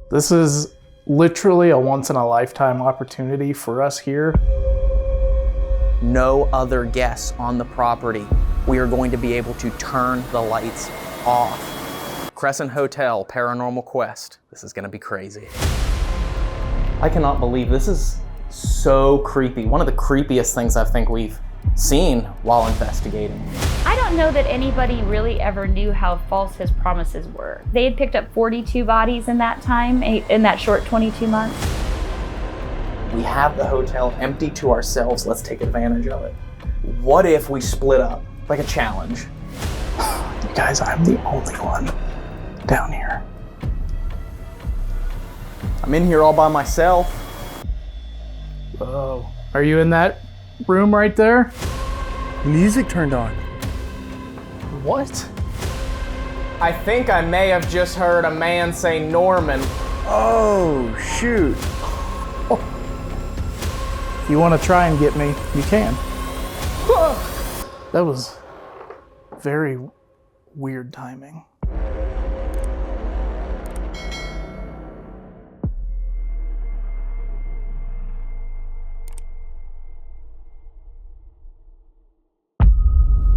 This is literally a once-in-a-lifetime opportunity for us here. No other guests on the property. We are going to be able to turn the lights off. Crescent Hotel, Paranormal Quest. This is gonna be crazy. I cannot believe this is so creepy. One of the creepiest things I think we've seen while investigating. I don't know that anybody really ever knew how false his promises were. They had picked up 42 bodies in that time, in that short 22 months. We have the hotel empty to ourselves. Let's take advantage of it. What if we split up, like a challenge? You guys, I'm the only one down here. I'm in here all by myself. Whoa. Are you in that room right there? Music turned on. What? I think I may have just heard a man say Norman. Oh, shoot. If you want to try and get me, you can. That was very weird timing.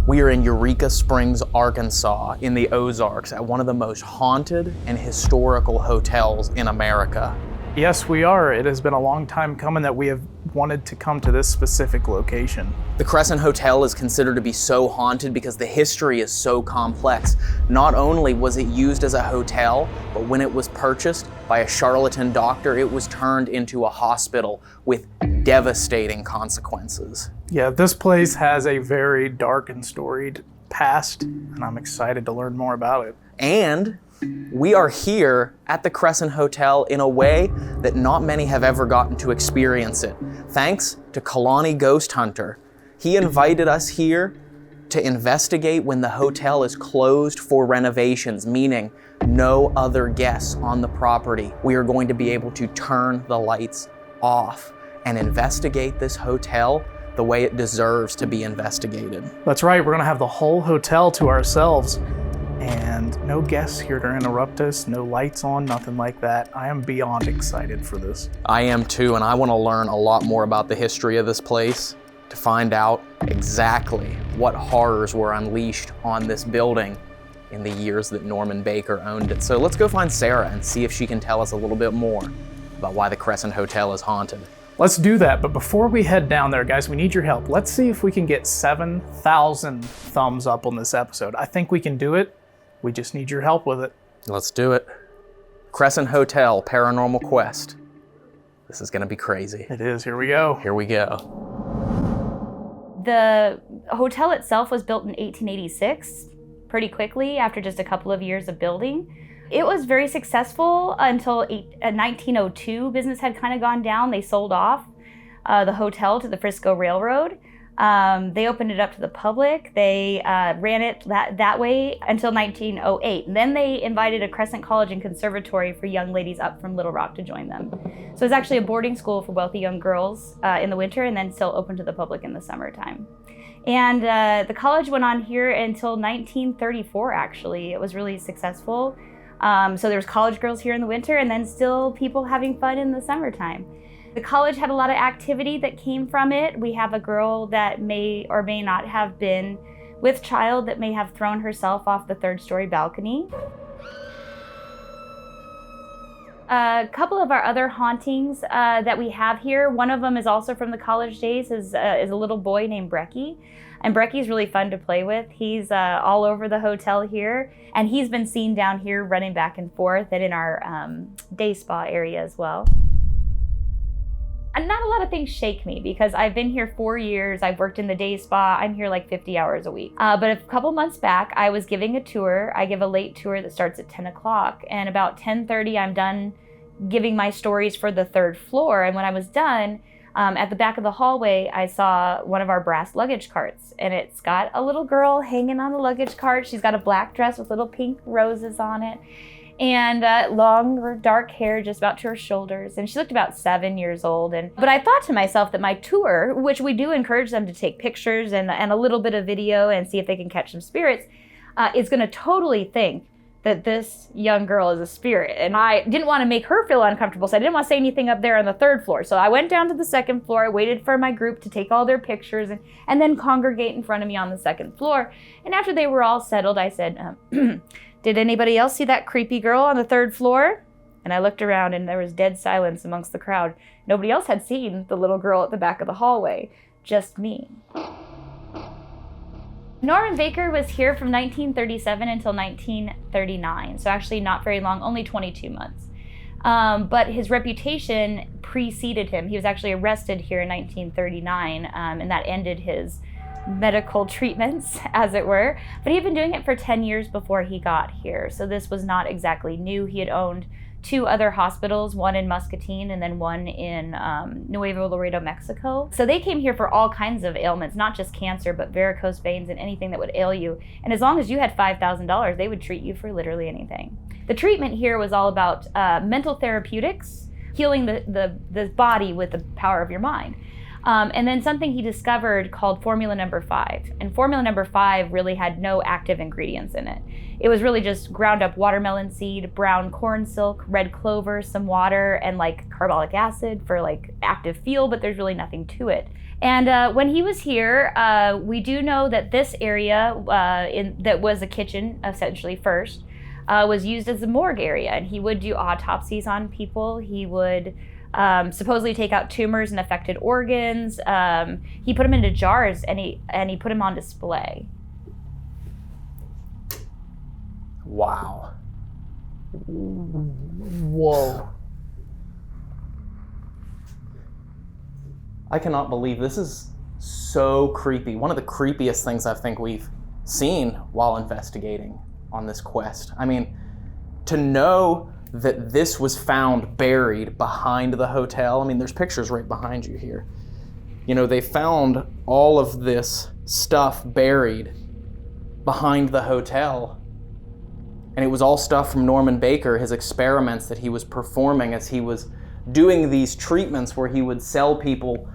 We are in Eureka Springs, Arkansas, in the Ozarks, at one of the most haunted and historical hotels in America. Yes, we are. It has been a long time coming that we have wanted to come to this specific location. The Crescent Hotel is considered to be so haunted because the history is so complex. Not only was it used as a hotel, but when it was purchased by a charlatan doctor, it was turned into a hospital with devastating consequences. Yeah, this place has a very dark and storied past, and I'm excited to learn more about it. And we are here at the Crescent Hotel in a way that not many have ever gotten to experience it. Thanks to Kalani Ghost Hunter. He invited us here to investigate when the hotel is closed for renovations, meaning no other guests on the property. We are going to be able to turn the lights off and investigate this hotel the way it deserves to be investigated. That's right, we're gonna have the whole hotel to ourselves. And no guests here to interrupt us, no lights on, nothing like that. I am beyond excited for this. I am too, and I want to learn a lot more about the history of this place to find out exactly what horrors were unleashed on this building in the years that Norman Baker owned it. So let's go find Sarah and see if she can tell us a little bit more about why the Crescent Hotel is haunted. Let's do that, but before we head down there, guys, we need your help. Let's see if we can get 7,000 thumbs up on this episode. I think we can do it. We just need your help with it. Let's do it. Crescent Hotel, Paranormal Quest. This is gonna be crazy. It is, here we go. Here we go. The hotel itself was built in 1886, pretty quickly after just a couple of years of building. It was very successful until 1902. Business had kind of gone down. They sold off the hotel to the Frisco Railroad. They opened it up to the public. They ran it that way until 1908. And then they invited a Crescent College and Conservatory for young ladies up from Little Rock to join them. So it's actually a boarding school for wealthy young girls in the winter, and then still open to the public in the summertime. And the college went on here until 1934, actually. It was really successful. So there was college girls here in the winter, and then still people having fun in the summertime. The college had a lot of activity that came from it. We have a girl that may or may not have been with child that may have thrown herself off the third-story balcony. A couple of our other hauntings that we have here, one of them is also from the college days, is a little boy named Brecky. And Brecky's really fun to play with. He's all over the hotel here, and he's been seen down here running back and forth and in our day spa area as well. And not a lot of things shake me because I've been here 4 years. I've worked in the day spa. I'm here like 50 hours a week. But a couple months back, I was giving a tour. I give a late tour that starts at 10 o'clock. And about 10:30, I'm done giving my stories for the third floor. And when I was done, at the back of the hallway, I saw one of our brass luggage carts. And it's got a little girl hanging on the luggage cart. She's got a black dress with little pink roses on it. And long, dark hair just about to her shoulders. And she looked about 7 years old. But I thought to myself that my tour, which we do encourage them to take pictures and a little bit of video and see if they can catch some spirits, is gonna totally think that this young girl is a spirit. And I didn't want to make her feel uncomfortable, so I didn't want to say anything up there on the 3rd floor. So I went down to the 2nd floor, I waited for my group to take all their pictures and then congregate in front of me on the 2nd floor. And after they were all settled, I said, did anybody else see that creepy girl on the 3rd floor? And I looked around and there was dead silence amongst the crowd. Nobody else had seen the little girl at the back of the hallway, just me. Norman Baker was here from 1937 until 1939, so actually not very long, only 22 months. But his reputation preceded him. He was actually arrested here in 1939, and that ended his medical treatments, as it were. But he'd been doing it for 10 years before he got here, so this was not exactly new. He had owned 2 other hospitals, one in Muscatine and then one in Nuevo Laredo, Mexico. So they came here for all kinds of ailments, not just cancer, but varicose veins and anything that would ail you. And as long as you had $5,000, they would treat you for literally anything. The treatment here was all about mental therapeutics, healing the body with the power of your mind. And then something he discovered called Formula Number 5. And Formula Number 5 really had no active ingredients in it. It was really just ground up watermelon seed, brown corn silk, red clover, some water, and like carbolic acid for like active feel, but there's really nothing to it. And when he was here, we do know that this area that was a kitchen, essentially first, was used as a morgue area. And he would do autopsies on people. He would supposedly take out tumors and affected organs. He put them into jars and he put them on display. Wow. Whoa. I cannot believe this is so creepy. One of the creepiest things I think we've seen while investigating on this quest. I mean, to know that this was found buried behind the hotel. I mean, there's pictures right behind you here. You know, they found all of this stuff buried behind the hotel. And it was all stuff from Norman Baker, his experiments that he was performing as he was doing these treatments where he would sell people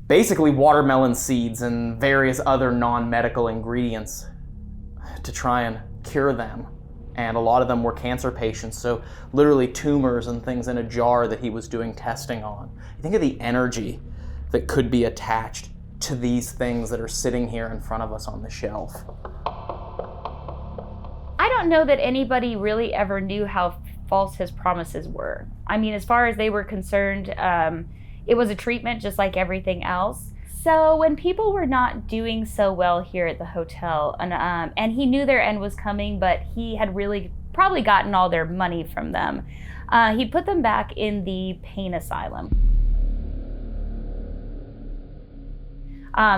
basically watermelon seeds and various other non-medical ingredients to try and cure them. And a lot of them were cancer patients, so literally tumors and things in a jar that he was doing testing on. You think of the energy that could be attached to these things that are sitting here in front of us on the shelf. I don't know that anybody really ever knew how false his promises were. I mean, as far as they were concerned, it was a treatment just like everything else. So when people were not doing so well here at the hotel, and he knew their end was coming, but he had really probably gotten all their money from them, he put them back in the pain asylum.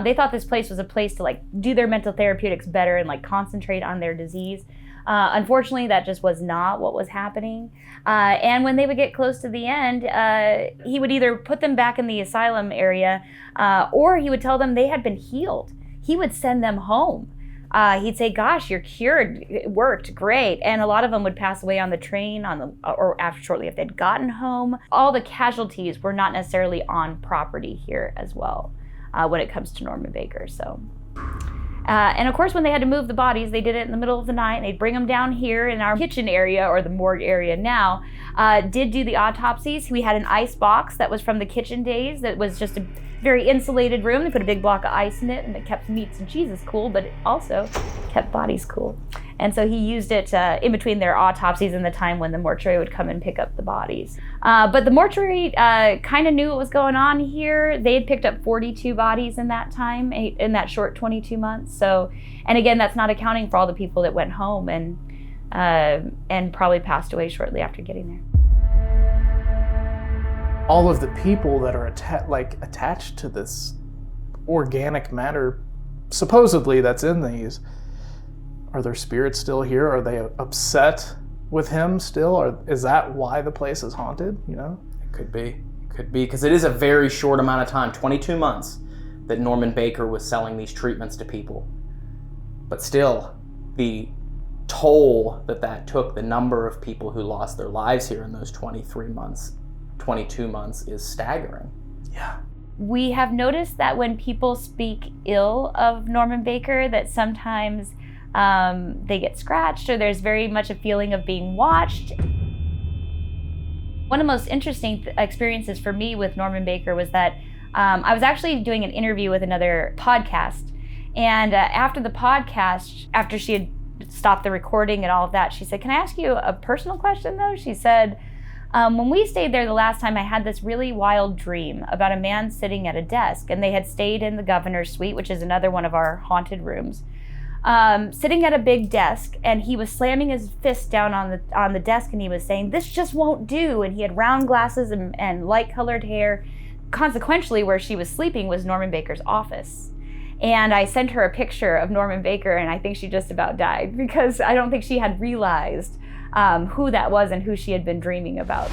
They thought this place was a place to like do their mental therapeutics better and like concentrate on their disease. Unfortunately, that just was not what was happening. And when they would get close to the end, he would either put them back in the asylum area, or he would tell them they had been healed. He would send them home. He'd say, "Gosh, you're cured. It worked great." And a lot of them would pass away on the train, or after shortly if they'd gotten home. All the casualties were not necessarily on property here as well, when it comes to Norman Baker. So. And of course, when they had to move the bodies, they did it in the middle of the night. They'd bring them down here in our kitchen area, or the morgue area now. Did do the autopsies. We had an ice box that was from the kitchen days that was just a very insulated room. They put a big block of ice in it, and it kept meats and cheeses cool, but it also kept bodies cool. And so he used it in between their autopsies and the time when the mortuary would come and pick up the bodies. But the mortuary kind of knew what was going on here. They had picked up 42 bodies in that time, in that short 22 months. So, and again, that's not accounting for all the people that went home and probably passed away shortly after getting there. All of the people that are attached to this organic matter, supposedly that's in these, are their spirits still here? Are they upset with him still? Or is that why the place is haunted, you know? It could be, because it is a very short amount of time, 22 months, that Norman Baker was selling these treatments to people. But still, the toll that took, the number of people who lost their lives here in those 22 months is staggering. Yeah. We have noticed that when people speak ill of Norman Baker, that sometimes They get scratched, or there's very much a feeling of being watched. One of the most interesting experiences for me with Norman Baker was that I was actually doing an interview with another podcast. And after the podcast, after she had stopped the recording and all of that, she said, "Can I ask you a personal question though?" She said, when we stayed there the last time, I had this really wild dream about a man sitting at a desk, and they had stayed in the governor's suite, which is another one of our haunted rooms. Sitting at a big desk, and he was slamming his fist down on the desk, and he was saying, "This just won't do." And he had round glasses and light-colored hair. Consequentially, where she was sleeping was Norman Baker's office. And I sent her a picture of Norman Baker, and I think she just about died, because I don't think she had realized who that was and who she had been dreaming about.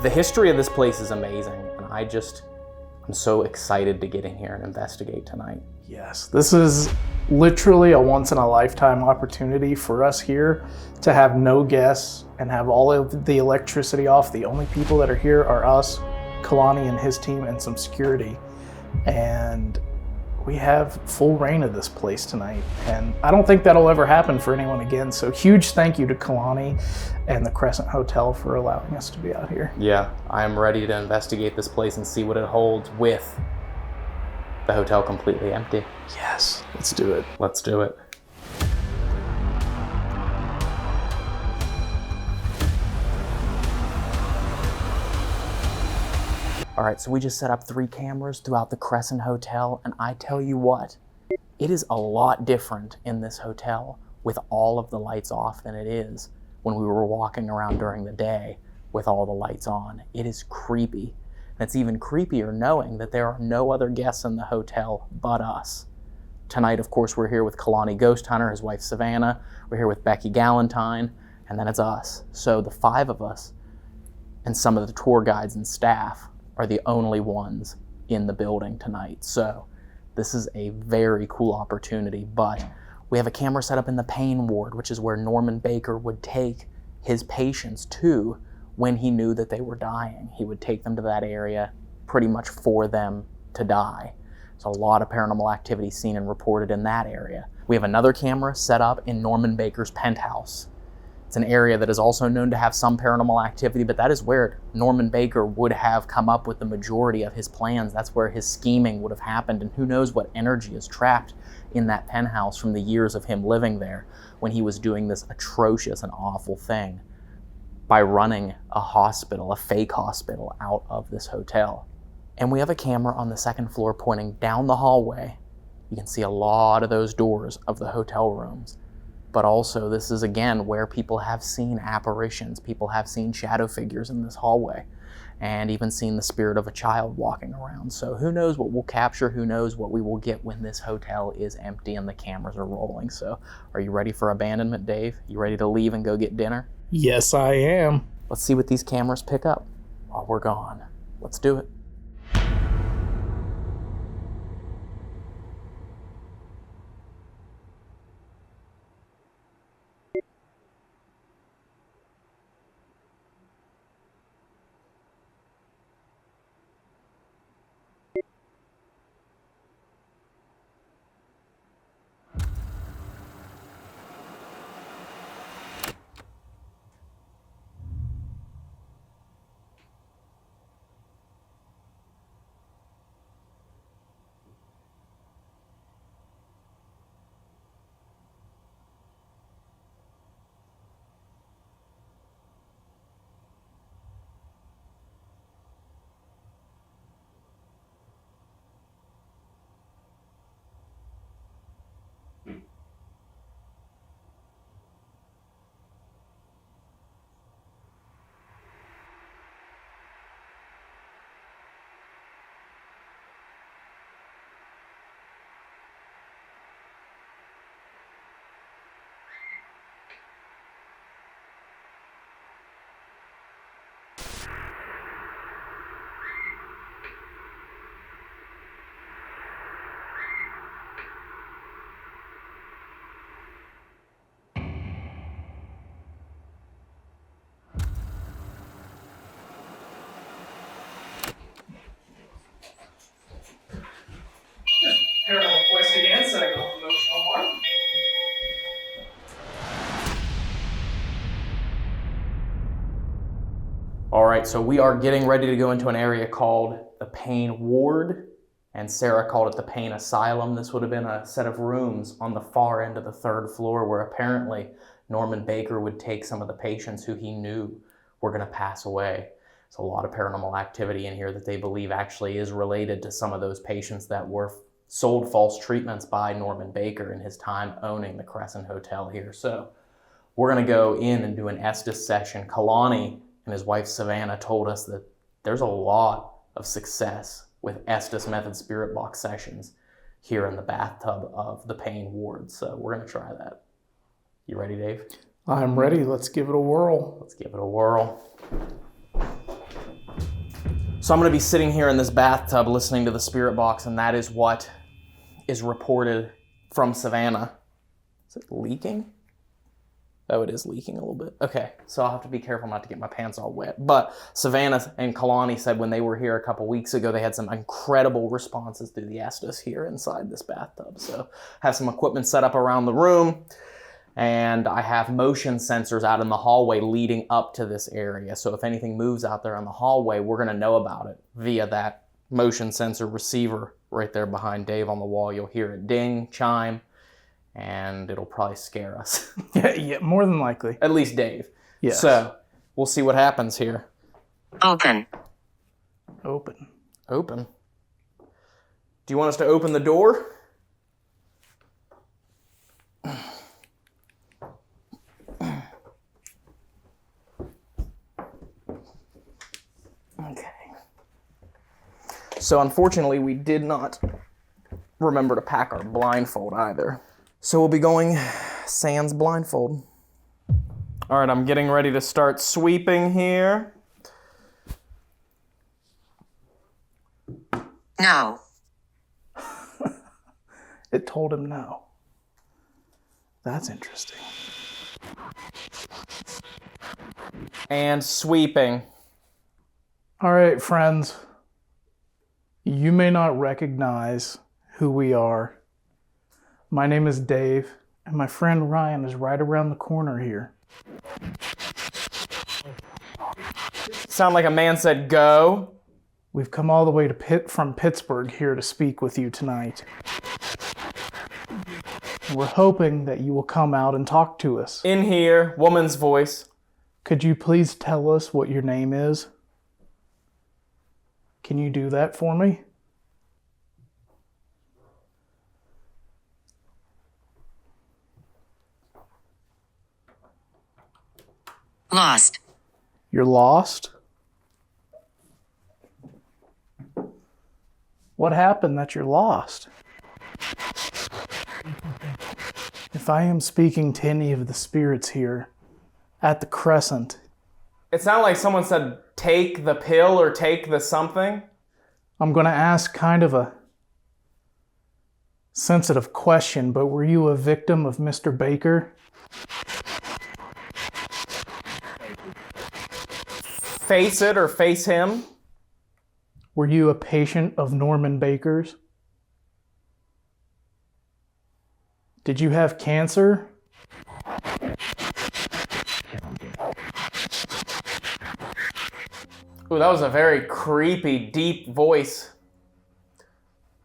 The history of this place is amazing, and I'm so excited to get in here and investigate tonight. Yes, this is literally a once-in-a-lifetime opportunity for us here to have no guests and have all of the electricity off. The only people that are here are us, Kalani and his team, and some security. And we have full reign of this place tonight. And I don't think that'll ever happen for anyone again. So huge thank you to Kalani and the Crescent Hotel for allowing us to be out here. Yeah, I am ready to investigate this place and see what it holds with the hotel completely empty. Yes, let's do it. Let's do it. All right, so we just set up 3 cameras throughout the Crescent Hotel, and I tell you what, it is a lot different in this hotel with all of the lights off than it is when we were walking around during the day with all the lights on. It is creepy. And it's even creepier knowing that there are no other guests in the hotel but us. Tonight, of course, we're here with Kalani Ghost Hunter, his wife Savannah. We're here with Becky Galentine, and then it's us. So the 5 of us and some of the tour guides and staff are the only ones in the building tonight. So this is a very cool opportunity, but we have a camera set up in the pain ward, which is where Norman Baker would take his patients to when he knew that they were dying. He would take them to that area pretty much for them to die. So a lot of paranormal activity seen and reported in that area. We have another camera set up in Norman Baker's penthouse. It's an area that is also known to have some paranormal activity, but that is where Norman Baker would have come up with the majority of his plans. That's where his scheming would have happened, and who knows what energy is trapped in that penthouse from the years of him living there when he was doing this atrocious and awful thing by running a hospital, a fake hospital, out of this hotel. And we have a camera on the 2nd floor pointing down the hallway. You can see a lot of those doors of the hotel rooms. But also, this is again where people have seen apparitions. People have seen shadow figures in this hallway, and even seen the spirit of a child walking around. So who knows what we'll capture, who knows what we will get when this hotel is empty and the cameras are rolling. So are you ready for abandonment, Dave? You ready to leave and go get dinner? Yes, I am. Let's see what these cameras pick up while we're gone. Let's do it. All right, so we are getting ready to go into an area called the Pain Ward, and Sarah called it the Pain Asylum. This would have been a set of rooms on the far end of the 3rd floor where apparently Norman Baker would take some of the patients who he knew were going to pass away. There's a lot of paranormal activity in here that they believe actually is related to some of those patients that were sold false treatments by Norman Baker in his time owning the Crescent Hotel here. So we're going to go in and do an Estes session. Kalani and his wife Savannah told us that there's a lot of success with Estes Method Spirit Box sessions here in the bathtub of the Pain Ward. So we're going to try that. You ready, Dave? I'm ready. Let's give it a whirl. Let's give it a whirl. So I'm going to be sitting here in this bathtub listening to the Spirit Box, and that is what is reported from Savannah. Is it leaking? Oh, it is leaking a little bit. Okay, so I'll have to be careful not to get my pants all wet. But Savannah and Kalani said when they were here a couple weeks ago, they had some incredible responses to the Estes here inside this bathtub. So I have some equipment set up around the room, and I have motion sensors out in the hallway leading up to this area. So if anything moves out there in the hallway, we're going to know about it via that motion sensor receiver right there behind Dave on the wall. You'll hear it ding, chime, and it'll probably scare us. Yeah, more than likely. At least Dave. Yes. So we'll see what happens here. Open. Open. Open. Do you want us to open the door? Okay. So unfortunately, we did not remember to pack our blindfold either. So we'll be going sans blindfold. All right, I'm getting ready to start sweeping here. No. It told him no. That's interesting. And sweeping. All right, friends. You may not recognize who we are. My name is Dave, and my friend Ryan is right around the corner here. Sound like a man said go. We've come all the way from Pittsburgh here to speak with you tonight. And we're hoping that you will come out and talk to us. In here, woman's voice. Could you please tell us what your name is? Can you do that for me? Lost. You're lost? What happened that you're lost? If I am speaking to any of the spirits here at the Crescent, It sounded like someone said, take the pill or take the something. I'm going to ask kind of a sensitive question, but were you a victim of Mr. Baker? Face it or face him. Were you a patient of Norman Baker's? Did you have cancer? Ooh, that was a very creepy, deep voice.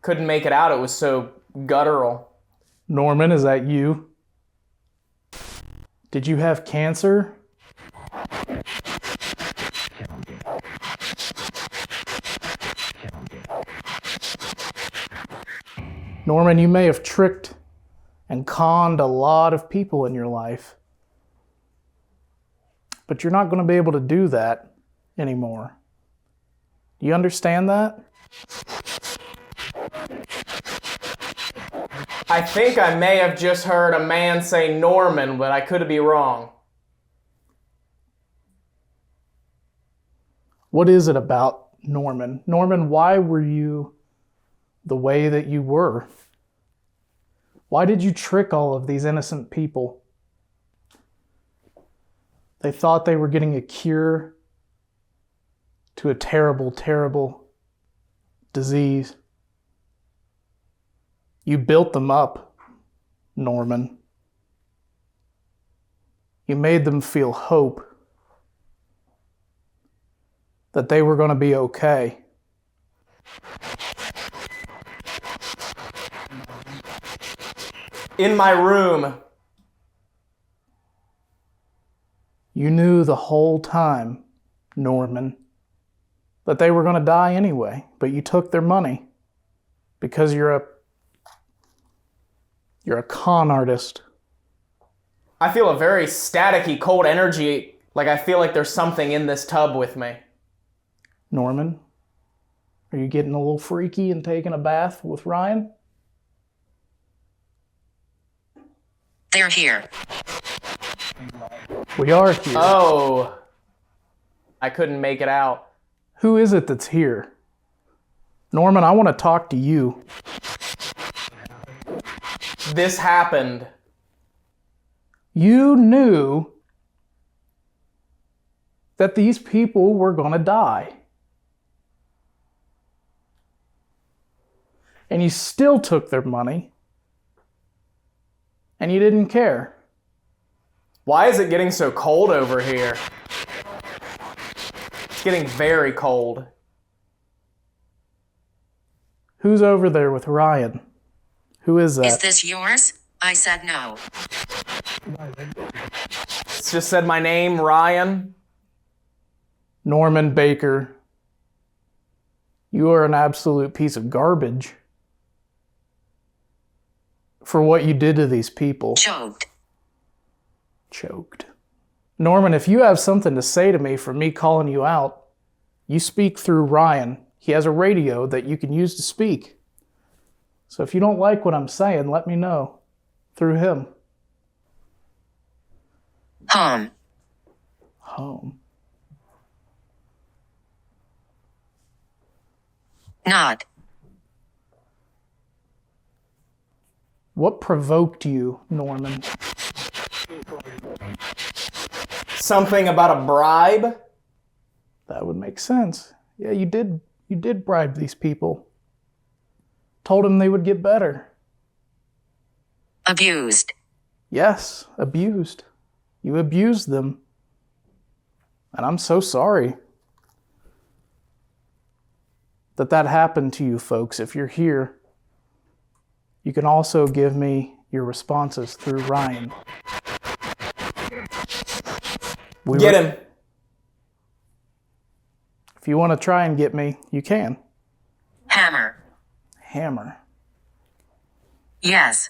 Couldn't make it out, it was so guttural. Norman, is that you? Did you have cancer? Norman, you may have tricked and conned a lot of people in your life, but you're not going to be able to do that anymore. Do you understand that? I think I may have just heard a man say Norman, but I could be wrong. What is it about Norman? Norman, why were you the way that you were? Why did you trick all of these innocent people? They thought they were getting a cure to a terrible, terrible disease. You built them up, Norman. You made them feel hope. that they were going to be okay. In my room. You knew the whole time, Norman, that they were going to die anyway, but you took their money because you're a con artist. I feel a very staticky, cold energy, like I feel like there's something in this tub with me. Norman, are you getting a little freaky and taking a bath with Ryan? They're here. We are here. Oh. I couldn't make it out. Who is it that's here? Norman, I want to talk to you. This happened. You knew that these people were going to die. And you still took their money. And you didn't care. Why is it getting so cold over here? It's getting very cold. Who's over there with Ryan? Who is that? Is this yours? I said no. It's just said my name, Ryan. Norman Baker. You are an absolute piece of garbage for what you did to these people. Choked. Norman, if you have something to say to me for me calling you out, you speak through Ryan. He has a radio that you can use to speak. So if you don't like what I'm saying, let me know through him. Home. Not. What provoked you, Norman? Something about a bribe? That would make sense. Yeah, you did bribe these people. Told them they would get better. Abused. Yes, abused. You abused them. And I'm so sorry that happened to you folks. If you're here, you can also give me your responses through Ryan. Get him. If you want to try and get me, you can. Hammer. Yes.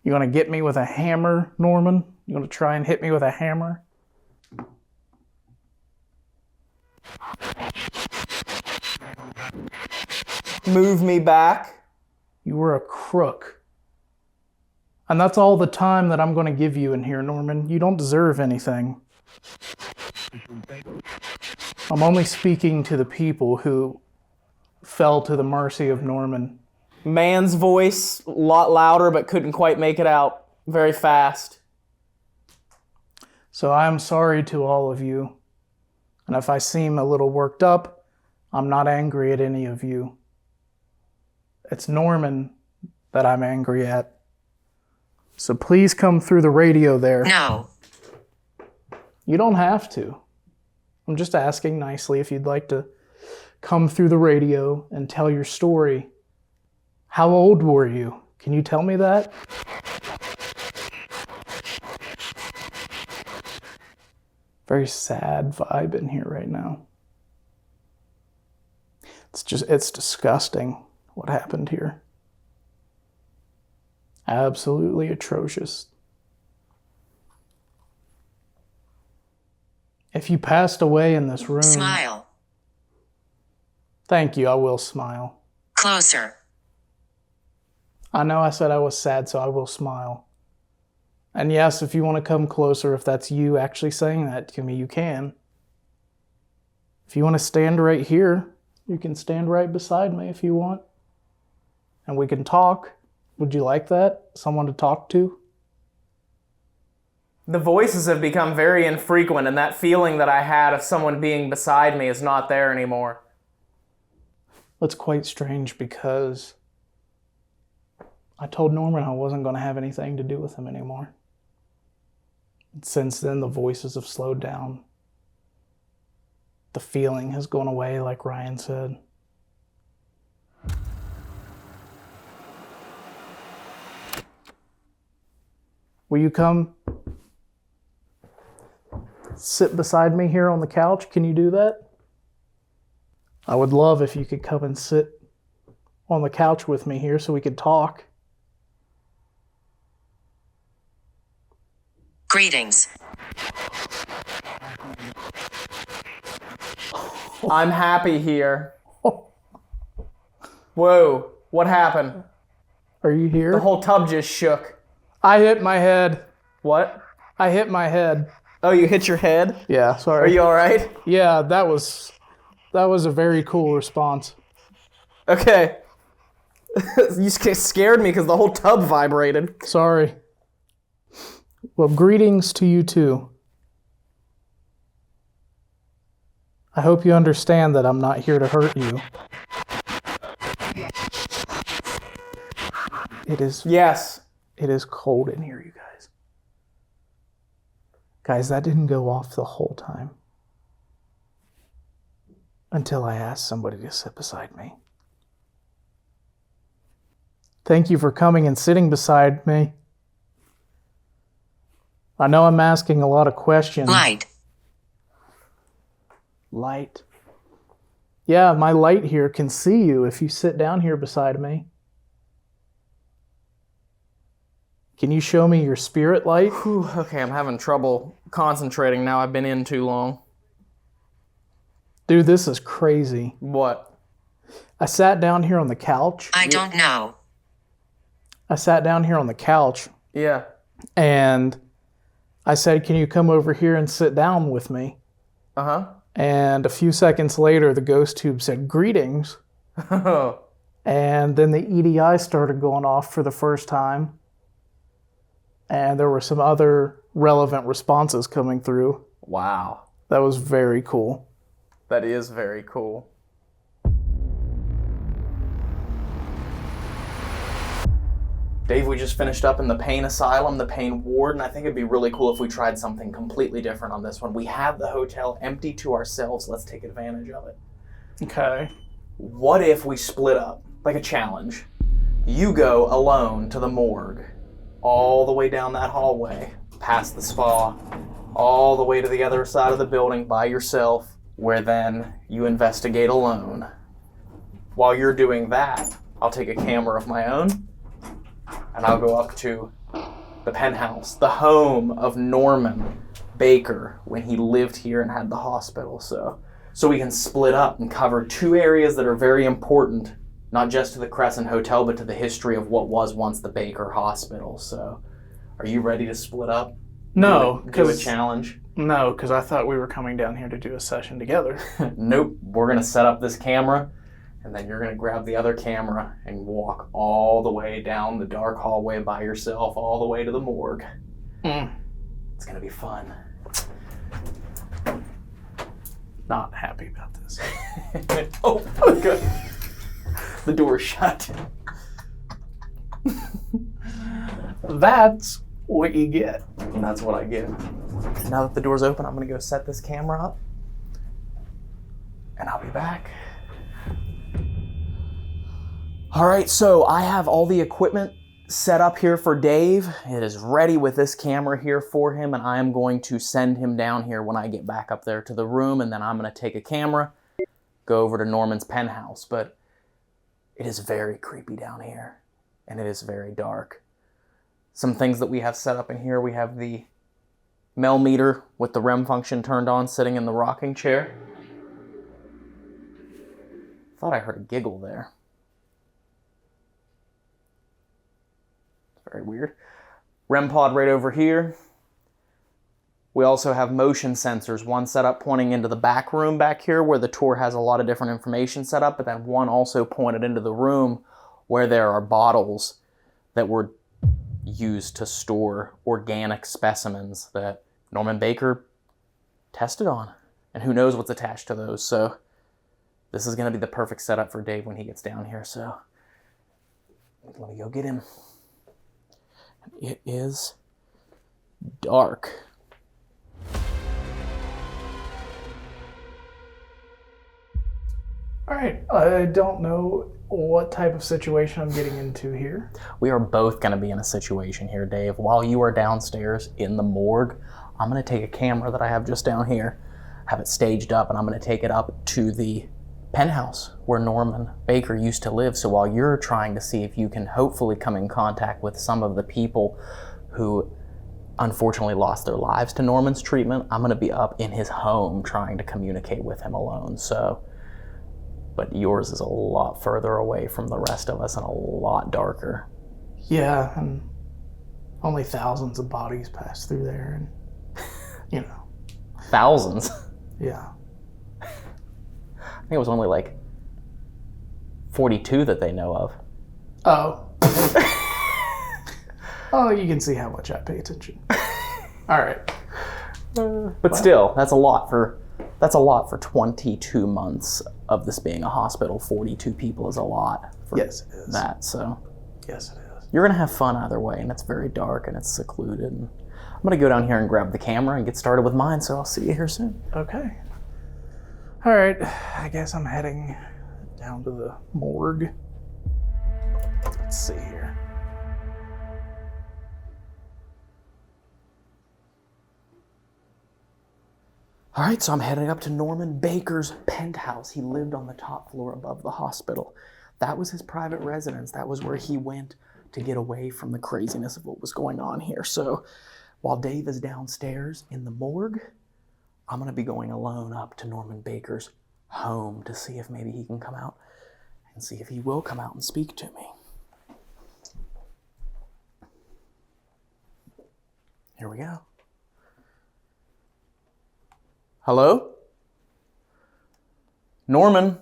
You want to get me with a hammer, Norman? You want to try and hit me with a hammer? Move me back. You were a crook. And that's all the time that I'm going to give you in here, Norman. You don't deserve anything. I'm only speaking to the people who fell to the mercy of Norman. Man's voice, a lot louder, but couldn't quite make it out. Very fast. So I'm sorry to all of you. And if I seem a little worked up, I'm not angry at any of you. It's Norman that I'm angry at. So please come through the radio there. No. You don't have to. I'm just asking nicely if you'd like to come through the radio and tell your story. How old were you? Can you tell me that? Very sad vibe in here right now. It's disgusting what happened here. Absolutely atrocious. If you passed away in this room... Smile. Thank you, I will smile. Closer. I know I said I was sad, so I will smile. And yes, if you want to come closer, if that's you actually saying that to me, you can. If you want to stand right here, you can stand right beside me if you want. And we can talk. Would you like that? Someone to talk to? The voices have become very infrequent, and that feeling that I had of someone being beside me is not there anymore. That's quite strange because I told Norman I wasn't going to have anything to do with him anymore. Since then, the voices have slowed down. the feeling has gone away, like Ryan said. Will you come sit beside me here on the couch? Can you do that? I would love if you could come and sit on the couch with me here so we could talk. Greetings. I'm happy here. Whoa, what happened? Are you here? The whole tub just shook. I hit my head. What? I hit my head. Oh, you hit your head? Yeah, sorry. Are you all right? Yeah, that was a very cool response. Okay. You scared me because the whole tub vibrated. Sorry. Well, greetings to you too. I hope you understand that I'm not here to hurt you. Yes. It is cold in here, you guys. Guys, that didn't go off the whole time. Until I asked somebody to sit beside me. Thank you for coming and sitting beside me. I know I'm asking a lot of questions. Light. Yeah, my light here can see you if you sit down here beside me. Can you show me your spirit light? Whew, okay, I'm having trouble concentrating now. I've been in too long. Dude, this is crazy. What? I sat down here on the couch. I don't know. I sat down here on the couch Yeah. and I said, can you come over here and sit down with me? Uh-huh. And a few seconds later, the ghost tube said, greetings. And then the EDI started going off for the first time. And there were some other relevant responses coming through. Wow. That was very cool. That is very cool. Dave, we just finished up in the pain asylum, the pain ward, and I think it'd be really cool if we tried something completely different on this one. We have the hotel empty to ourselves. Let's take advantage of it. Okay. What if we split up, like a challenge? You go alone to the morgue, all the way down that hallway, past the spa, all the way to the other side of the building by yourself, where then you investigate alone. While you're doing that, I'll take a camera of my own, and I'll go up to the penthouse, the home of Norman Baker when he lived here and had the hospital. So we can split up and cover two areas that are very important, not just to the Crescent Hotel, but to the history of what was once the Baker Hospital. So are you ready to split up? No, do a challenge? No, because I thought we were coming down here to do a session together. Nope. We're going to set up this camera, and then you're going to grab the other camera and walk all the way down the dark hallway by yourself, all the way to the morgue. It's going to be fun. Not happy about this. Oh, good. The door's shut. That's what you get. And that's what I get. Now that the door's open, I'm going to go set this camera up, and I'll be back. All right, so I have all the equipment set up here for Dave. It is ready with this camera here for him, and I am going to send him down here when I get back up there to the room, and then I'm going to take a camera, go over to Norman's penthouse. But it is very creepy down here, and it is very dark. Some things that we have set up in here, we have the Mel meter with the REM function turned on, sitting in the rocking chair. Thought I heard a giggle there. Very weird. REM pod right over here. We also have motion sensors, one set up pointing into the back room back here where the tour has a lot of different information set up, but then one also pointed into the room where there are bottles that were used to store organic specimens that Norman Baker tested on. And who knows what's attached to those. So this is going to be the perfect setup for Dave when he gets down here. So let me go get him. It is dark. All right. I don't know what type of situation I'm getting into here. We are both going to be in a situation here, Dave. While you are downstairs in the morgue, I'm going to take a camera that I have just down here, have it staged up, and I'm going to take it up to the penthouse where Norman Baker used to live. So while you're trying to see if you can hopefully come in contact with some of the people who unfortunately lost their lives to Norman's treatment, I'm going to be up in his home trying to communicate with him alone. So, but yours is a lot further away from the rest of us and a lot darker. Yeah, and only thousands of bodies pass through there, and you know. Thousands. Yeah. I think it was only like 42 that they know of. Oh. Oh, you can see how much I pay attention. All right. But still, that's a lot for 22 months of this being a hospital. 42 people is a lot for Yes, it is. that. So Yes, it is. you're gonna have fun either way, and it's very dark and it's secluded. And I'm gonna go down here and grab the camera and get started with mine. So I'll see you here soon. Okay. All right. I guess I'm heading down to the morgue. Let's see here. All right, so I'm heading up to Norman Baker's penthouse. He lived on the top floor above the hospital. That was his private residence. That was where he went to get away from the craziness of what was going on here. So while Dave is downstairs in the morgue, I'm going to be going alone up to Norman Baker's home to see if maybe he can come out and see if he will come out and speak to me. Here we go. Hello? Norman?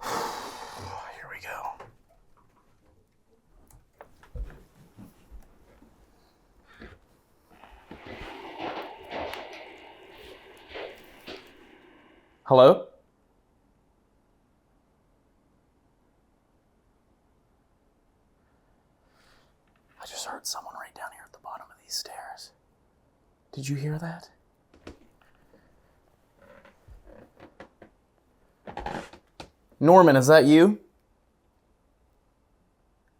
Here we go. Hello? I just heard someone right down here at the bottom of these stairs. Did you hear that? Norman, is that you?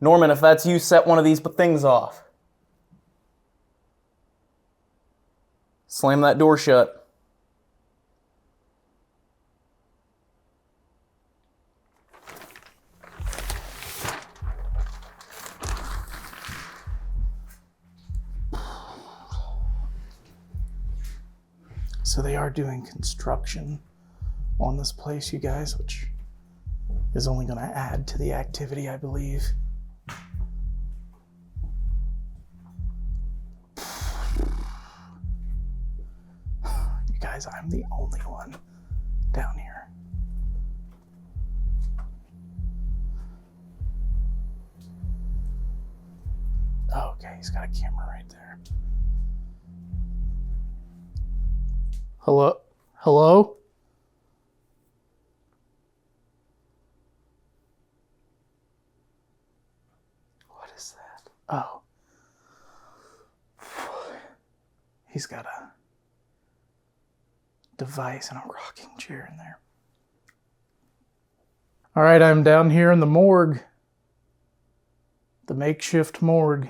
Norman, if that's you, set one of these things off. Slam that door shut. So they are doing construction on this place, you guys, which is only going to add to the activity, I believe. You guys, I'm the only one down here. Oh, okay, he's got a camera right there. Hello? Hello? What is that? Oh. He's got a device and a rocking chair in there. All right, I'm down here in the morgue. The makeshift morgue.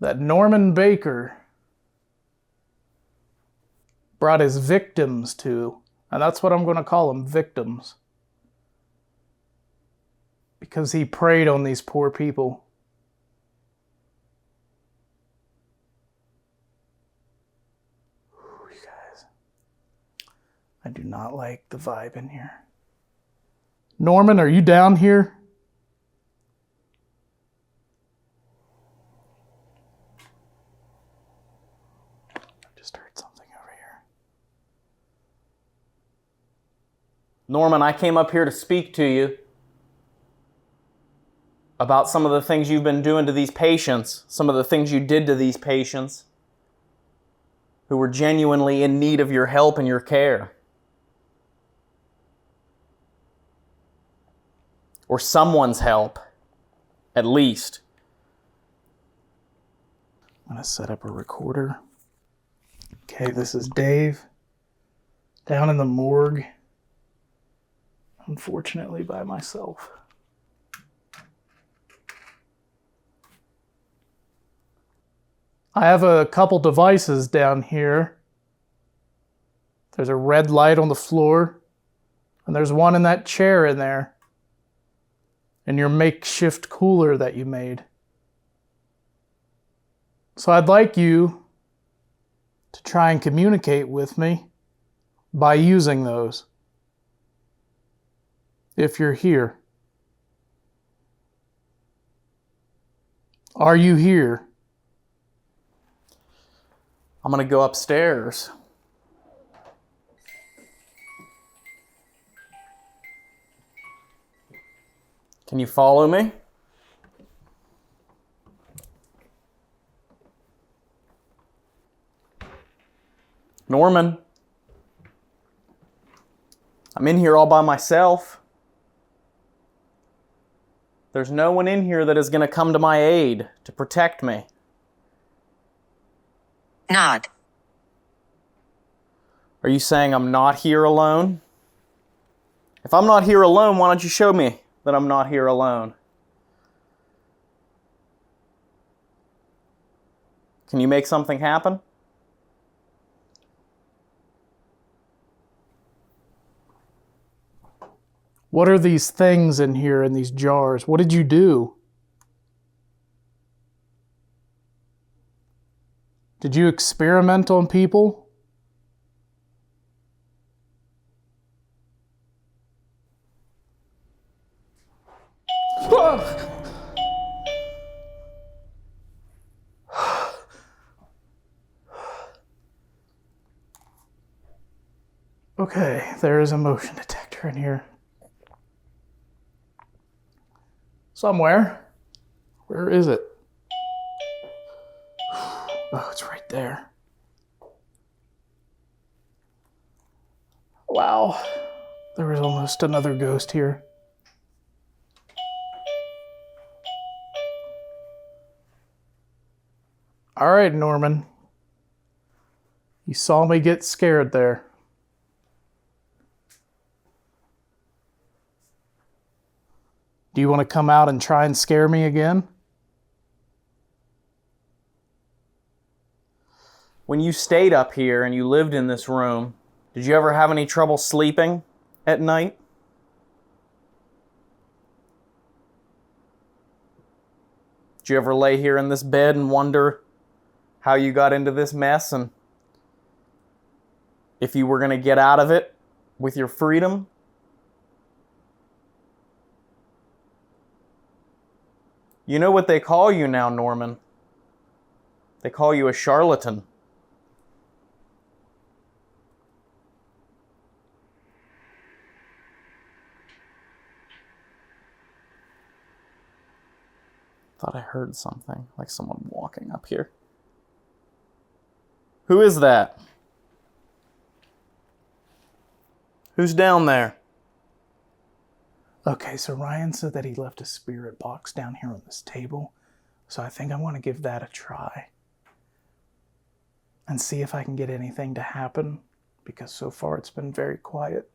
That Norman Baker brought his victims to, and that's what I'm going to call them, victims. Because he preyed on these poor people. Ooh, you guys. I do not like the vibe in here. Norman, are you down here? I just heard something over here. Norman, I came up here to speak to you about some of the things you've been doing to these patients, some of the things you did to these patients who were genuinely in need of your help and your care. Or someone's help, at least. I'm gonna set up a recorder. Okay, this is Dave. Down in the morgue. Unfortunately by myself. I have a couple devices down here. There's a red light on the floor, and there's one in that chair in there, and your makeshift cooler that you made. So I'd like you to try and communicate with me by using those, if you're here. Are you here? I'm gonna go upstairs. Can you follow me? Norman, I'm in here all by myself. There's no one in here that is going to come to my aid to protect me. Not. Are you saying I'm not here alone? If I'm not here alone, why don't you show me that I'm not here alone? Can you make something happen? What are these things in here in these jars? What did you do? Did you experiment on people? Okay, there is a motion detector in here. Somewhere. Where is it? Oh, it's right there. Wow. There was almost another ghost here. All right, Norman. You saw me get scared there. Do you want to come out and try and scare me again? When you stayed up here and you lived in this room, did you ever have any trouble sleeping at night? Did you ever lay here in this bed and wonder how you got into this mess and if you were going to get out of it with your freedom? You know what they call you now, Norman? They call you a charlatan. Thought I heard something, like someone walking up here. Who is that? Who's down there? Okay, so Ryan said that he left a spirit box down here on this table. So I think I want to give that a try. And see if I can get anything to happen. Because so far it's been very quiet.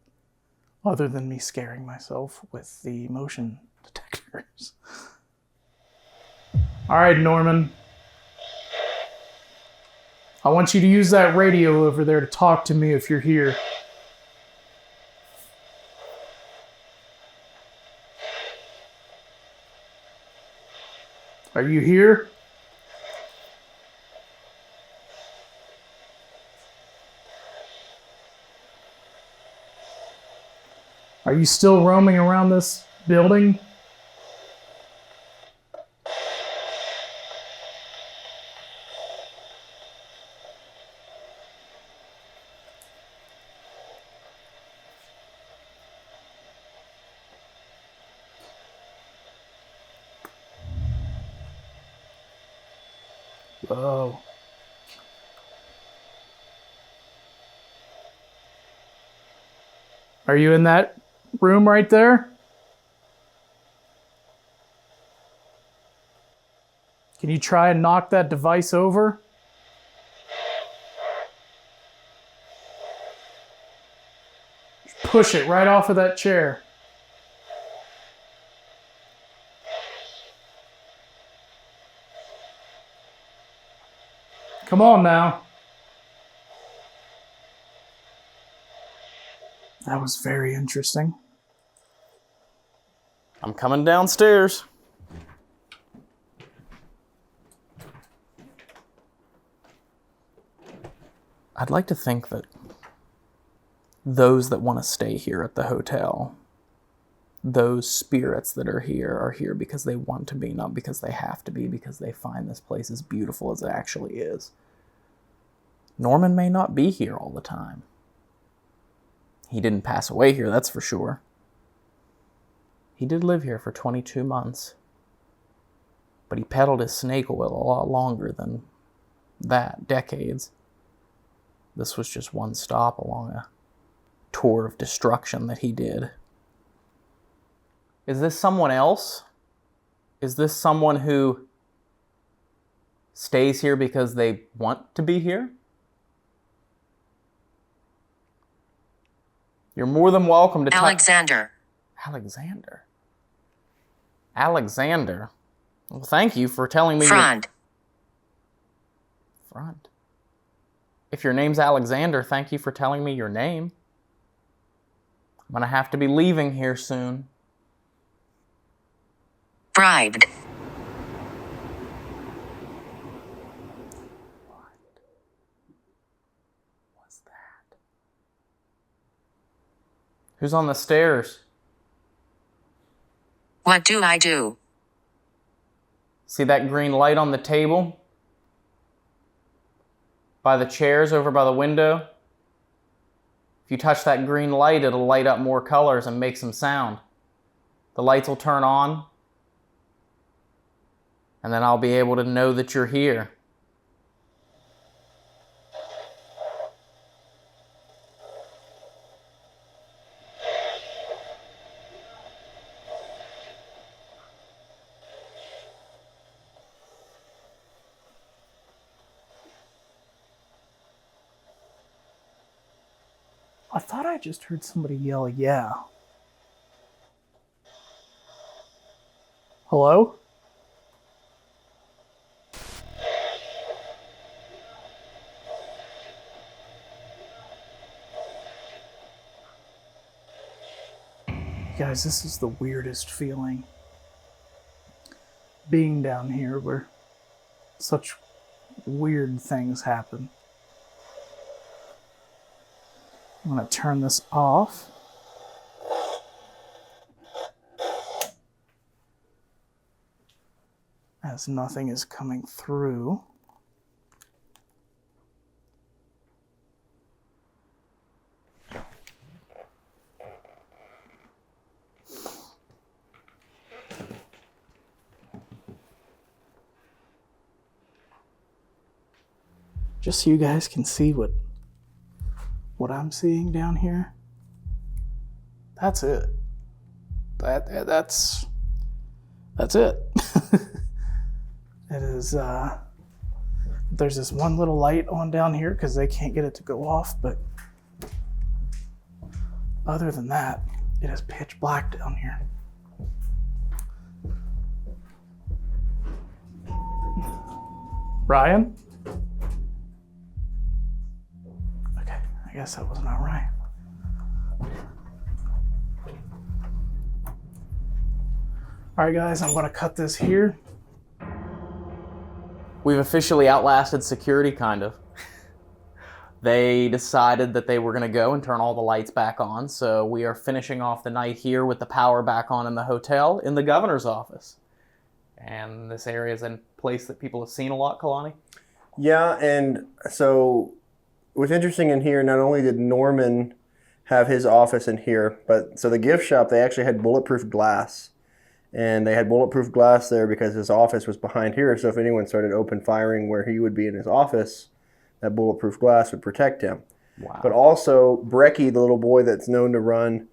Other than me scaring myself with the motion detectors. Alright, Norman. I want you to use that radio over there to talk to me if you're here. Are you here? Are you still roaming around this building? Oh. Are you in that room right there? Can you try and knock that device over? Push it right off of that chair. Come on now. That was very interesting. I'm coming downstairs. I'd like to think that those that want to stay here at the hotel, those spirits that are here because they want to be, not because they have to be, because they find this place as beautiful as it actually is. Norman may not be here all the time. He didn't pass away here, that's for sure. He did live here for 22 months. But he peddled his snake oil a lot longer than that, decades. This was just one stop along a tour of destruction that he did. Is this someone else? Is this someone who stays here because they want to be here? You're more than welcome to Alexander. Alexander. Well, thank you for telling me. Front. Front. If your name's Alexander, thank you for telling me your name. I'm gonna have to be leaving here soon. Bribed. What's that? Who's on the stairs? What do I do? See that green light on the table? By the chairs over by the window? If you touch that green light, it'll light up more colors and make some sound. The lights will turn on, and then I'll be able to know that you're here. I thought I just heard somebody yell, yeah. Hello? Guys, this is the weirdest feeling. Being down here where such weird things happen. I'm going to turn this off. As nothing is coming through. Just so you guys can see what I'm seeing down here. That's it. That's it. It is, there's this one little light on down here because they can't get it to go off, but other than that, it is pitch black down here. Ryan? Okay, I guess that was not right. All right, guys, I'm going to cut this here. We've officially outlasted security, kind of. They decided that they were going to go and turn all the lights back on, so we are finishing off the night here with the power back on in the hotel in the governor's office. And this area is a place that people have seen a lot, Kalani? Yeah, and so what's interesting in here, not only did Norman have his office in here, but so the gift shop, they actually had bulletproof glass. And they had bulletproof glass there because his office was behind here. So if anyone started open firing where he would be in his office, that bulletproof glass would protect him. Wow. But also, Brecky, the little boy that's known to run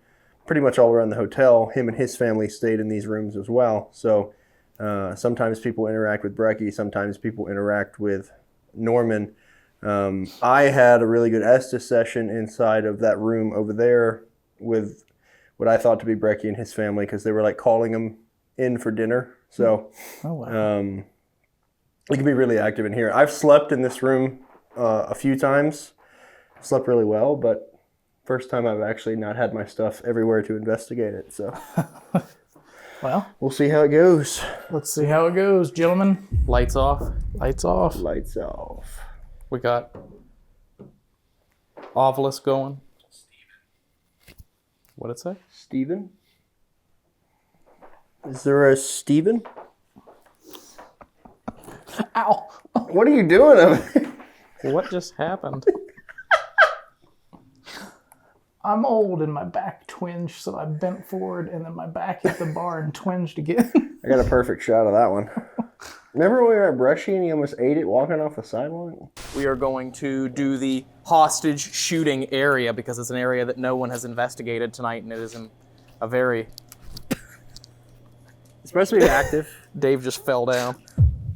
pretty much all around the hotel, him and his family stayed in these rooms as well. So Sometimes people interact with Brecky. Sometimes people interact with Norman. I had a really good Estes session inside of that room over there with what I thought to be Brecky and his family because they were like calling him in for dinner. So it can be really active in here. I've slept in this room a few times. Slept really well, but first time I've actually not had my stuff everywhere to investigate it. So Well, we'll see how it goes. let's see how it goes, gentlemen. Lights off. Lights off. Lights off. We got Obelisk going. What'd it say? Steven? Is there a Steven? Ow. What are you doing over there? What just happened? I'm old and my back twinged, so I bent forward and then my back hit the bar and twinged again. I got a perfect shot of that one. Remember when we were at Brushy and you almost ate it walking off the sidewalk? We are going to do the hostage shooting area because it's an area that no one has investigated tonight, and it is in a very... It's supposed to be active. Dave just fell down.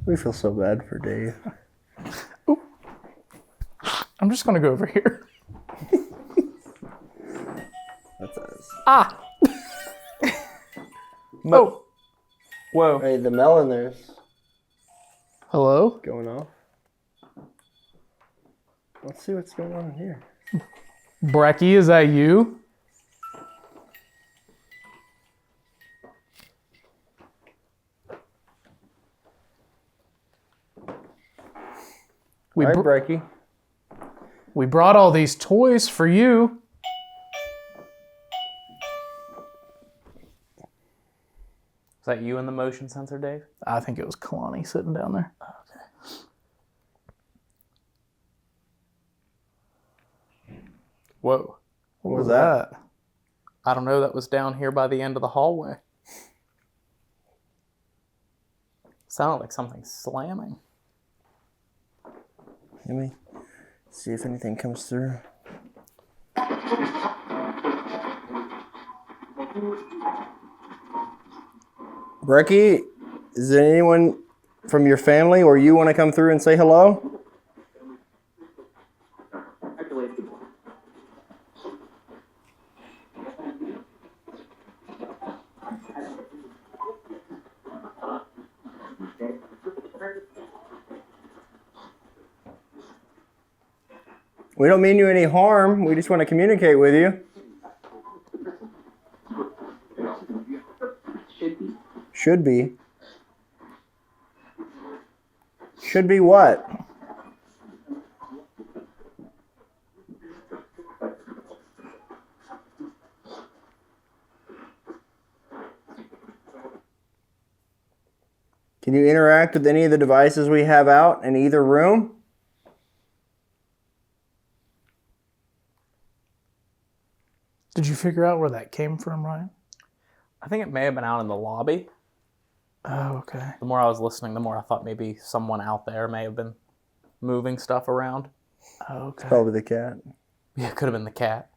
We feel so bad for Dave. Ooh. I'm just gonna go over here. That's us. Ah! Oh! Whoa. Hey, the melon there's Hello? going off. Let's see what's going on in here. Brecky, is that you? All right, Brecky. We brought all these toys for you. Is that you in the motion sensor, Dave? I think it was Kalani sitting down there. Whoa. What was that? I don't know. That was down here by the end of the hallway. Sounded like something slamming. Let me see if anything comes through. Brecky, is there anyone from your family or you want to come through and say hello? We don't mean you any harm. We just want to communicate with you. Should be. Should be what? Can you interact with any of the devices we have out in either room? Did you figure out where that came from, Ryan? I think it may have been out in the lobby. Oh, okay. The more I was listening, the more I thought maybe someone out there may have been moving stuff around. Oh, okay. Probably the cat. Yeah, it could have been the cat.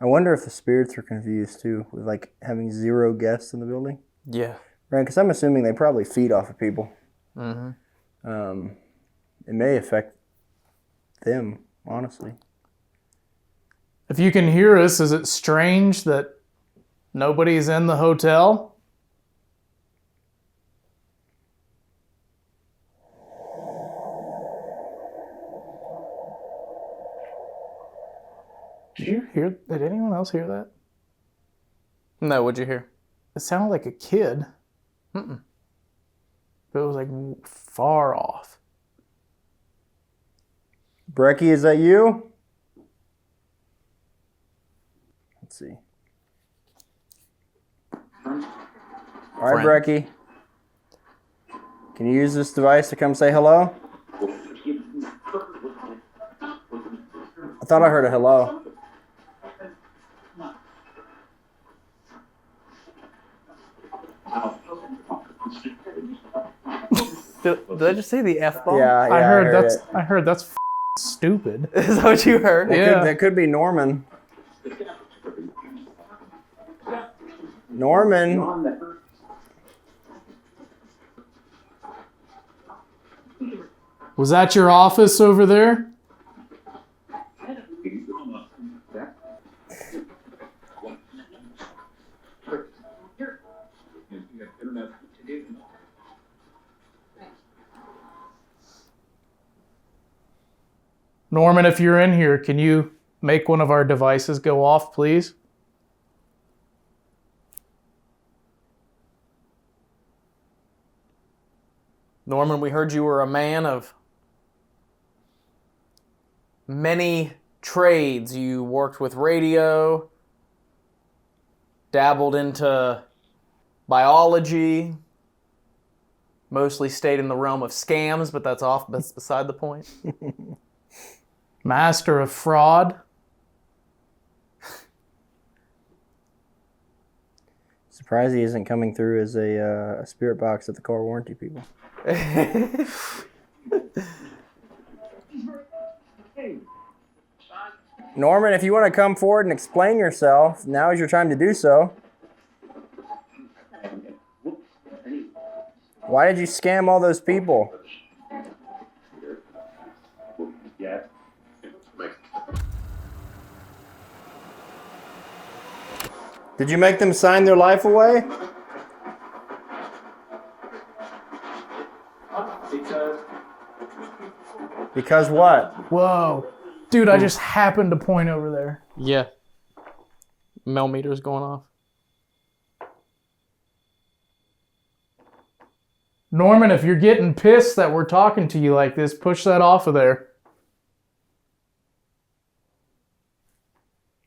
I wonder if the spirits are confused too, with like having 0 guests in the building. Yeah. Right, because I'm assuming they probably feed off of people. Mm-hmm. It may affect them, honestly. If you can hear us, is it strange that nobody's in the hotel? Did you hear? Did anyone else hear that? No, what'd you hear? It sounded like a kid. Mm-mm. But it was like far off. Brecky, is that you? Let's see. All right, Friend. Brecky. Can you use this device to come say hello? I thought I heard a hello. Did I just say the F-bomb? Yeah, I heard that's. it. I heard that's stupid. Is that what you heard? Yeah. That could be Norman. Norman. Was that your office over there? Norman, if you're in here, can you make one of our devices go off, please? Norman, we heard you were a man of many trades. You worked with radio, dabbled into biology, mostly stayed in the realm of scams, but that's beside the point. Master of fraud. Surprised he isn't coming through as a spirit box at the car warranty people. Norman, if you want to come forward and explain yourself, now is your time to do so. Why did you scam all those people? Did you make them sign their life away? Because what? Whoa. Dude, I just happened to point over there. Yeah. Millimeters going off. Norman, if you're getting pissed that we're talking to you like this, push that off of there.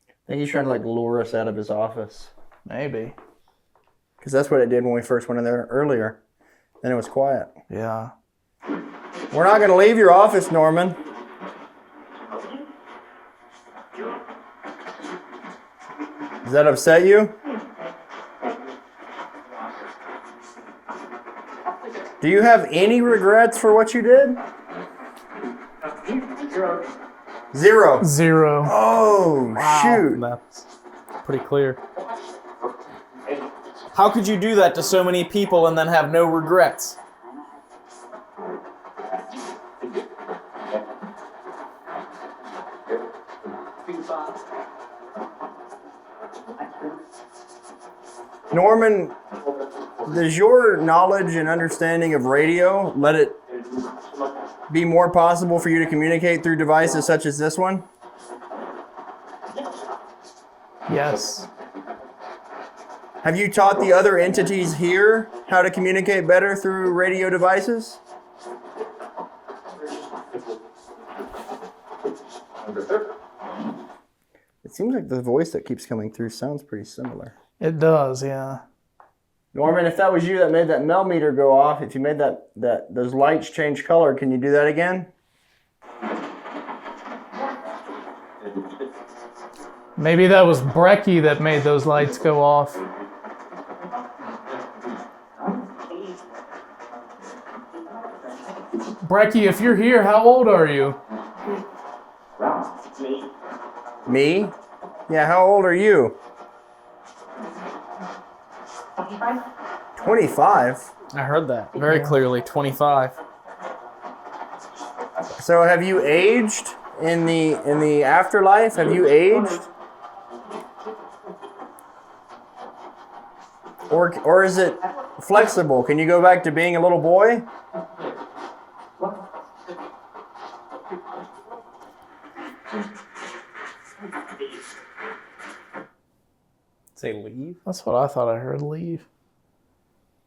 I think he's trying to lure us out of his office. Maybe. Because that's what it did when we first went in there earlier. Then it was quiet. Yeah. We're not going to leave your office, Norman. Does that upset you? Do you have any regrets for what you did? Zero. Zero. Oh, shoot. That's pretty clear. How could you do that to so many people and then have no regrets? Norman, does your knowledge and understanding of radio let it be more possible for you to communicate through devices such as this one? Yes. Have you taught the other entities here how to communicate better through radio devices? It seems like the voice that keeps coming through sounds pretty similar. It does, yeah. Norman, if that was you that made that millimeter go off, if you made those lights change color, can you do that again? Maybe that was Brecky that made those lights go off. Brecky, if you're here, how old are you? Me? Yeah, how old are you? 25? I heard that very clearly. 25. So have you aged in the afterlife? Have you aged? Or is it flexible? Can you go back to being a little boy? Say leave? That's what I thought I heard, leave.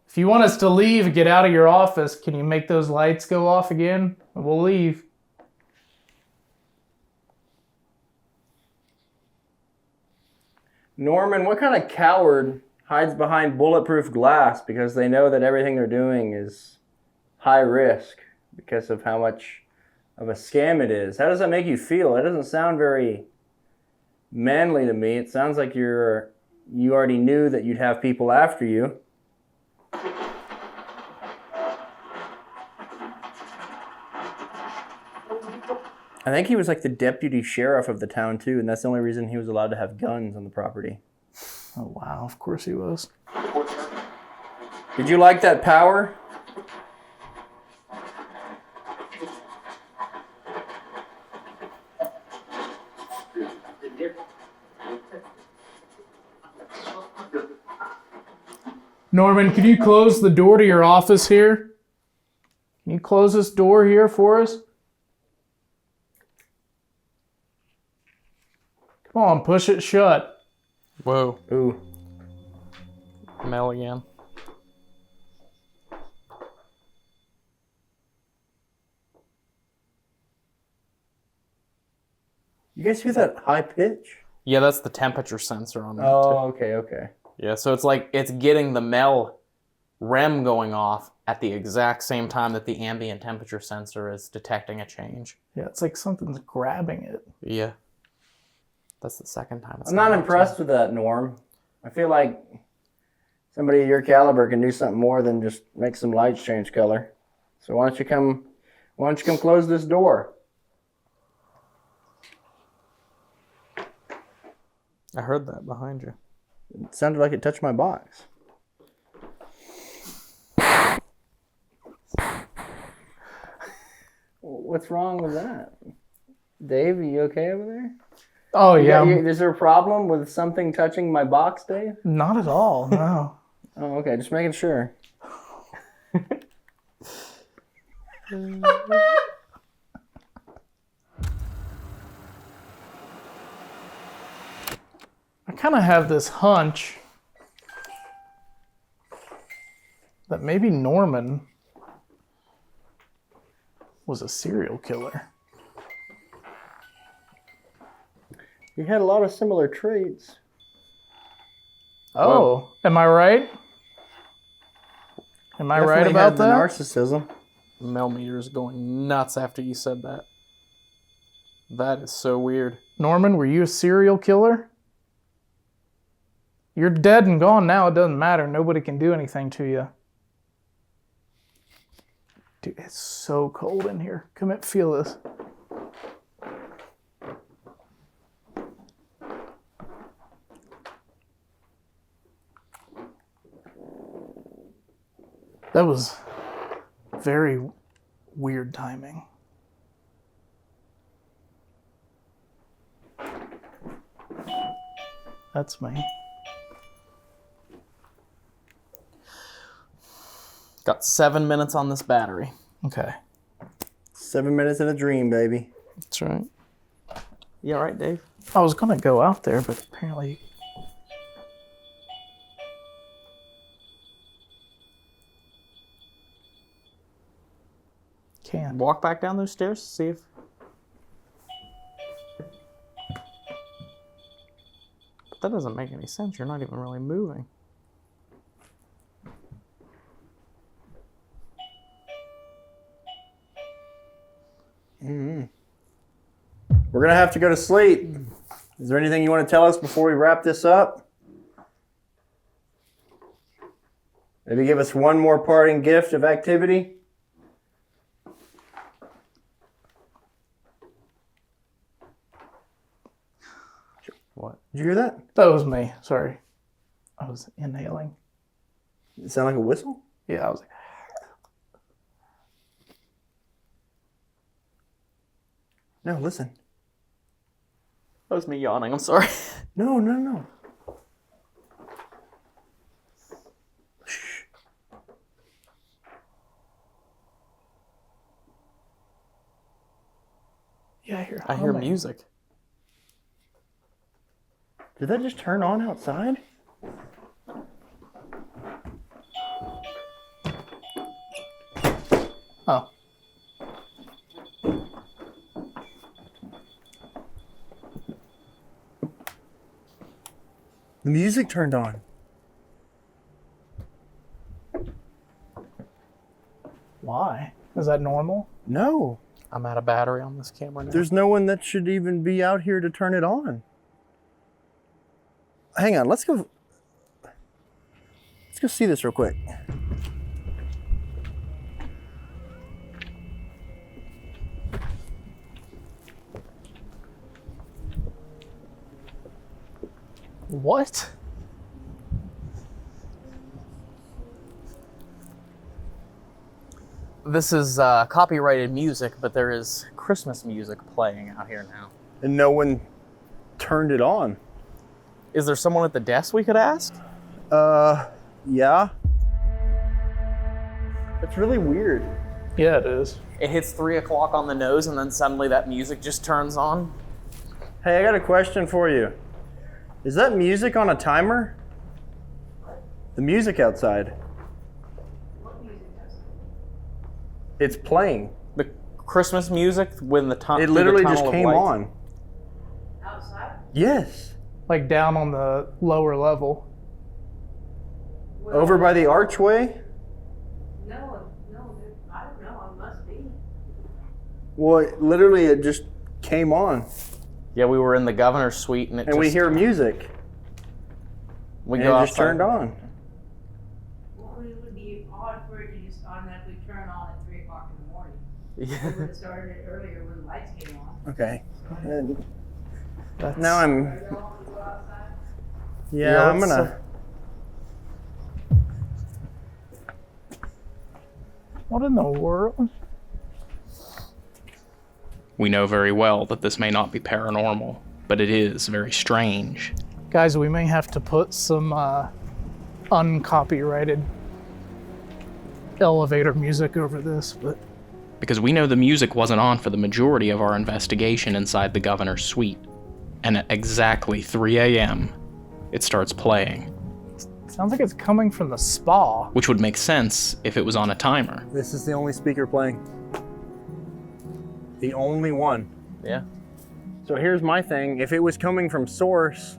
If you want us to leave, get out of your office, can you make those lights go off again? We'll leave. Norman, what kind of coward hides behind bulletproof glass because they know that everything they're doing is high risk because of how much of a scam it is? How does that make you feel? It doesn't sound very manly to me. It sounds like you already knew that you'd have people after you. I think he was like the deputy sheriff of the town too, and that's the only reason he was allowed to have guns on the property. Oh, wow, of course he was. Did you like that power? Norman, can you close the door to your office here? Can you close this door here for us? Come on, push it shut. Whoa. Ooh. Mel again. You guys hear that high pitch? Yeah, that's the temperature sensor on that. Oh, okay. Yeah, so it's like it's getting the Mel REM going off at the exact same time that the ambient temperature sensor is detecting a change. Yeah, it's like something's grabbing it. Yeah. That's the second time it's I'm not done that, impressed with that, Norm. I feel like somebody of your caliber can do something more than just make some lights change color. So why don't you come close this door? I heard that behind you. It sounded like it touched my box. What's wrong with that? Dave, are you okay over there? Oh, yeah. Is there a problem with something touching my box, Dave? Not at all, no. Oh, okay. Just making sure. I kind of have this hunch that maybe Norman was a serial killer. He had a lot of similar traits. Oh, am I right? Am I right Definitely about had the that? narcissism. Mel meter is going nuts after you said that. That is so weird. Norman, were you a serial killer? You're dead and gone now. It doesn't matter. Nobody can do anything to you. Dude, it's so cold in here. Come and feel this. That was very weird timing. That's me. Got 7 minutes on this battery. Okay. 7 minutes in a dream, baby. That's right. You all right, Dave? I was gonna go out there, but apparently can't. Walk back down those stairs, see if... But that doesn't make any sense. You're not even really moving. We're going to have to go to sleep. Is there anything you want to tell us before we wrap this up? Maybe give us one more parting gift of activity? What? Did you hear that? That was me. Sorry. I was inhaling. It sound like a whistle? Yeah, I was like, No, listen. That was me yawning. I'm sorry. No. Shh. yeah, I hear I hear humming. music. Did that just turn on outside? Oh. The music turned on. Why? Is that normal? No. I'm out of battery on this camera now. There's no one that should even be out here to turn it on. Hang on, let's go see this real quick. What? This is copyrighted music, but there is Christmas music playing out here now. And no one turned it on. Is there someone at the desk we could ask? Yeah. It's really weird. Yeah, it is. It hits 3 o'clock on the nose and then suddenly that music just turns on. Hey, I got a question for you. Is that music on a timer? The music outside. What music does It's playing. The Christmas music when the It literally just came on. outside? Yes. Like down on the lower level. Well, Over by the archway? No, I don't know. It must be. Well, literally it just came on. Yeah, we were in the governor's suite and And we hear music. we And go it just outside. turned on. Well, it would be odd for it to just automatically turn on at 3 o'clock in the morning. It Yeah. would have started it earlier when the lights came on. Okay. And That's, now I'm, Are you all gonna go outside? yeah, I'm let's, gonna, What in the world? We know very well that this may not be paranormal, but it is very strange. Guys, we may have to put some uncopyrighted elevator music over this, but Because we know the music wasn't on for the majority of our investigation inside the governor's suite. And at exactly 3 a.m., it starts playing, sounds like it's coming from the spa. which would make sense if it was on a timer. this is the only speaker playing. The only one. Yeah. So here's my thing. If it was coming from source,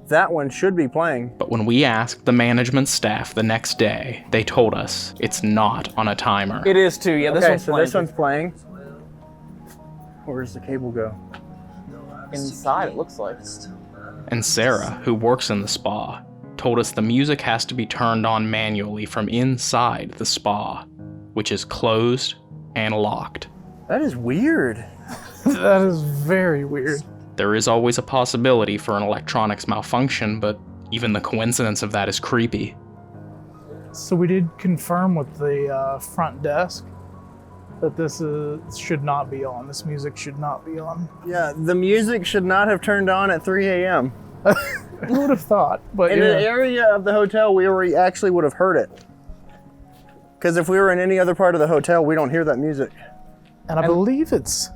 that one should be playing. But when we asked the management staff the next day, they told us it's not on a timer. It is too, yeah. Okay, so this one's playing. Where's the cable go? inside, it looks like. And Sarah, who works in the spa, told us the music has to be turned on manually from inside the spa, which is closed and locked. That is weird. That is very weird. There is always a possibility for an electronics malfunction, but even the coincidence of that is creepy. So we did confirm with the front desk that this should not be on. This music should not be on. Yeah, the music should not have turned on at 3 a.m. Who would have thought? But In yeah. an area of the hotel, we actually would have heard it. Because if we were in any other part of the hotel, we don't hear that music. And I believe it's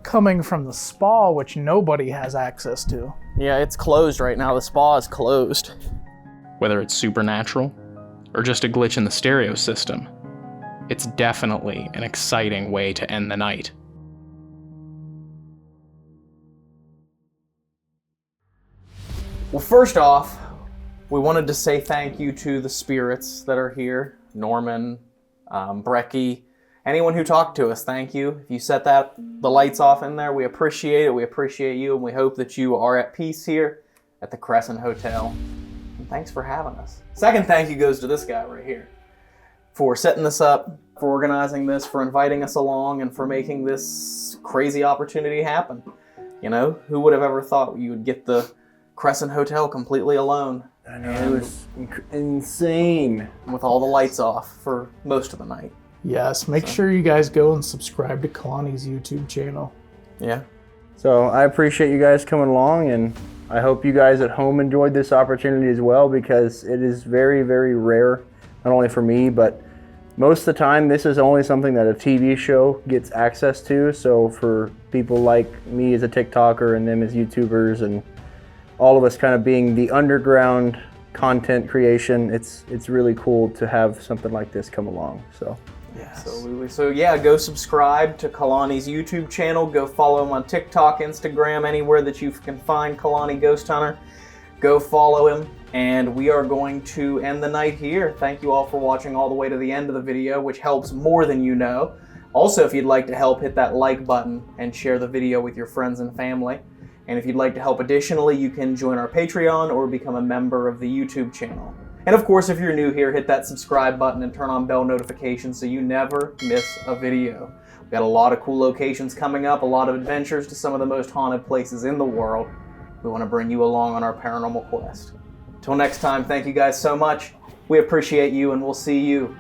coming from the spa, which nobody has access to. Yeah, it's closed right now. The spa is closed. Whether it's supernatural or just a glitch in the stereo system, it's definitely an exciting way to end the night. Well, first off, we wanted to say thank you to the spirits that are here. Norman, Brecky, anyone who talked to us, thank you. If you set the lights off in there, we appreciate it. We appreciate you, and we hope that you are at peace here at the Crescent Hotel. And thanks for having us. Second thank you goes to this guy right here for setting this up, for organizing this, for inviting us along, and for making this crazy opportunity happen. You know, who would have ever thought you would get the Crescent Hotel completely alone? I know, it was insane. With all the lights off for most of the night. Yes, make sure you guys go and subscribe to Kalani's YouTube channel. Yeah. So I appreciate you guys coming along, and I hope you guys at home enjoyed this opportunity as well, because it is very, very rare, not only for me, but most of the time this is only something that a TV show gets access to. So for people like me as a TikToker and them as YouTubers and all of us kind of being the underground content creation, it's really cool to have something like this come along. So Yes. So yeah, go subscribe to Kalani's YouTube channel. Go follow him on TikTok, Instagram, anywhere that you can find Kalani Ghost Hunter. Go follow him, and we are going to end the night here. Thank you all for watching all the way to the end of the video, which helps more than you know. Also, if you'd like to help, hit that like button and share the video with your friends and family. And if you'd like to help additionally, you can join our Patreon or become a member of the YouTube channel. And of course, if you're new here, hit that subscribe button and turn on bell notifications so you never miss a video. We've got a lot of cool locations coming up, a lot of adventures to some of the most haunted places in the world. We want to bring you along on our paranormal quest. Till next time, thank you guys so much. We appreciate you, and we'll see you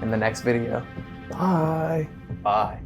in the next video. Bye. Bye.